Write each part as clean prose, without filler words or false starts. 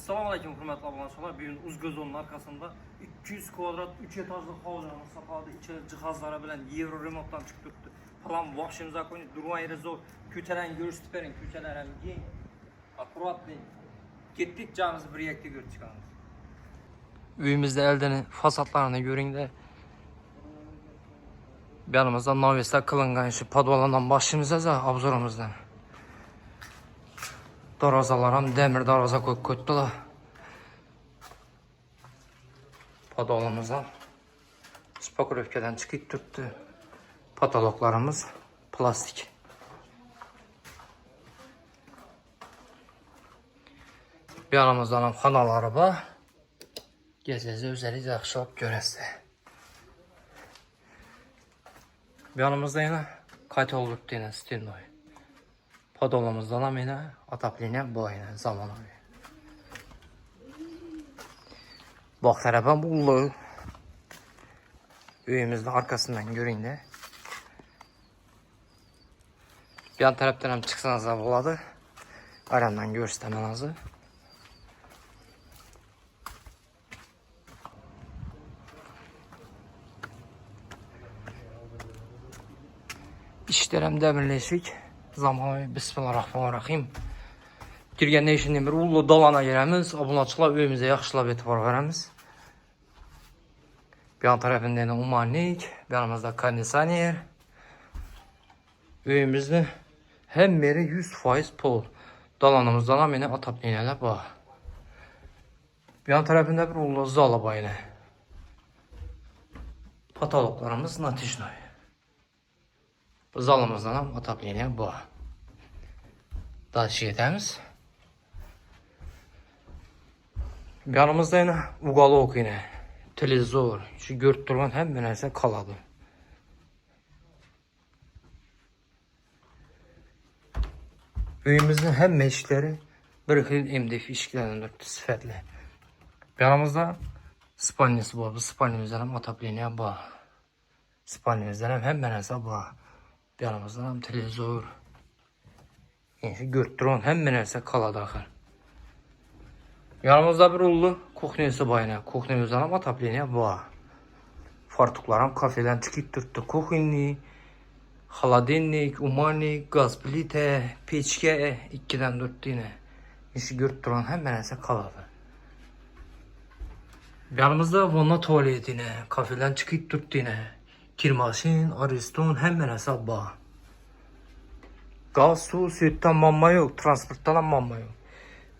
Selamünaleyküm hürmetli abonentler. Bugün Uzgözon'un arkasında 200 kvadrat 3 etajlı havuzlarını sapadı. İçeri cihazlara bilen Euro remote'dan çıktı. Falan başımıza koyup durma yeri zor. Kütelen görüş tiperin küteler hem giyin. Akurat değil. Gittik canımızı bir yekte gördük çıkarız. Üyümüzde elden fasatlarını görün de yanımızda Naves'te kılıngan şu padvalanan başımıza da abzorumuzdan. Darazalar demir daraza koydular. Padvalımızdan spakuröfkeden çıkıp tuttu. Patologlarımız plastik. Bir yanımızdan kanaları var. Gezəcə özəliz yaxşılab görəsə. Bir yanımızda yine kayıt olduk yine stenoy. Padolumuzdan ama yine atapleniye bu yine zamanı. Bak tərəfə bullu. Üyümüzde arkasından görün de. Bir yan tərəfdən hem çıxsanız da buladı. Aramdan göstərmənizdir. İşlerəm dəmirləşik. Zamanı bismillahirrahmanirrahim. Girgən nə işin demir. Ulu dalana yerəmiz. Abunatçılar öyümüzə yaxşılab etibar verəmiz. Bir yan tərəfində yine umanlik. Bir yanımızda kondisioner. Öyümüzdə hem biri 100% pol. Dalanımızdan hem yine atapleyinələr var. Bir yan tərəfində bir ulu zala var yine. Patologlarımız natişnoy. Bu zalımızdan ham atapleniye bu. Daşı yetemiz. Yanımızda yine ugalok yine. Televizor. Şu görüp duran hem bir nerse kaladı. Üyümüzün hem meşikleri bir xil MDF işkilərindir sifətli. Yanımızda spalnisi var. Bu spalnimizden hem atapleniye bu. Spalnimizden hem bir nerse bu. Bir yanımızdan hem televizor. Yani götürün hem nerse kaladı axır. Yanımızda bir ullu kuxnesi bayına. Kuxnemizden hem atapleniye bu. Fartuklarım kafeden çıkıp tuttu. Kuxinli, xaladenlik, umarnik, gaz plite, peçke 2'den 4 yine. Yani götürün hem nerse kaladı. Yanımızda vonna tuvaletine, kafeden çıkıp tuttu yine. Kirmaşin, ariston hemen hesap bağ. Gaz, su, sütten mamma yok. Transporttan mamma yok.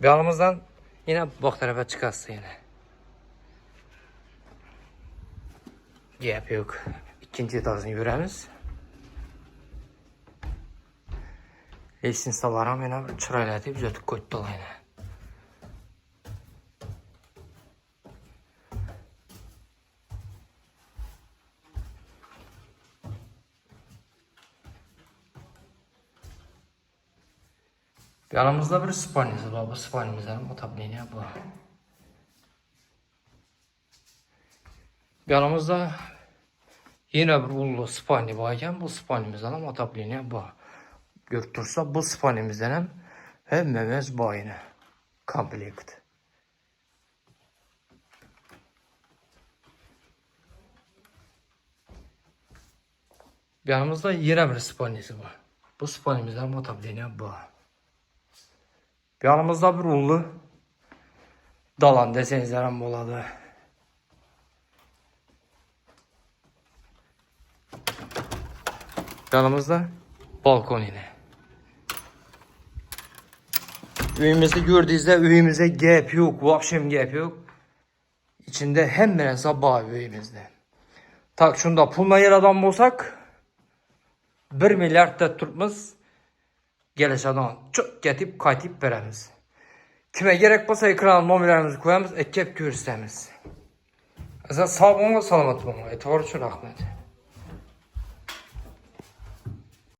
Bir yanımızdan yine bak tarafa çıkarsa yine. Gap yok. İkinci etajını göremiz. Esin salaram yine çırayla deyip zötük koydular yine. Yanımızda bir spalnimiz var. Bu spalnimizden atapleniye bu. Yanımızda yine bir ulu spalni varken bu spalnimizden atapleniye bu. Götürse bu spalnimizden hem memez bu yine. Komplekt. Yanımızda yine bir spalnisi var. Bu spalnimizden atapleniye bu. Yanımızda bir ulu dalan desenizlerim boladı. Yanımızda balkon yine. Üyümüzde gördüğünüzde üyümüzde gap yok. Vapşem gap yok. İçinde hem neresi bağ üyümüzde. Tak şunda pulma yer adam olsak 1 milyar da tutmaz. Gelişadan çok getip kayıtıp veremiz. Kime gerek olsa ekran numarlarımızı koyamız, ekip görürsemiz. Sağ olun ve salamat olun. Etibar için rahmet.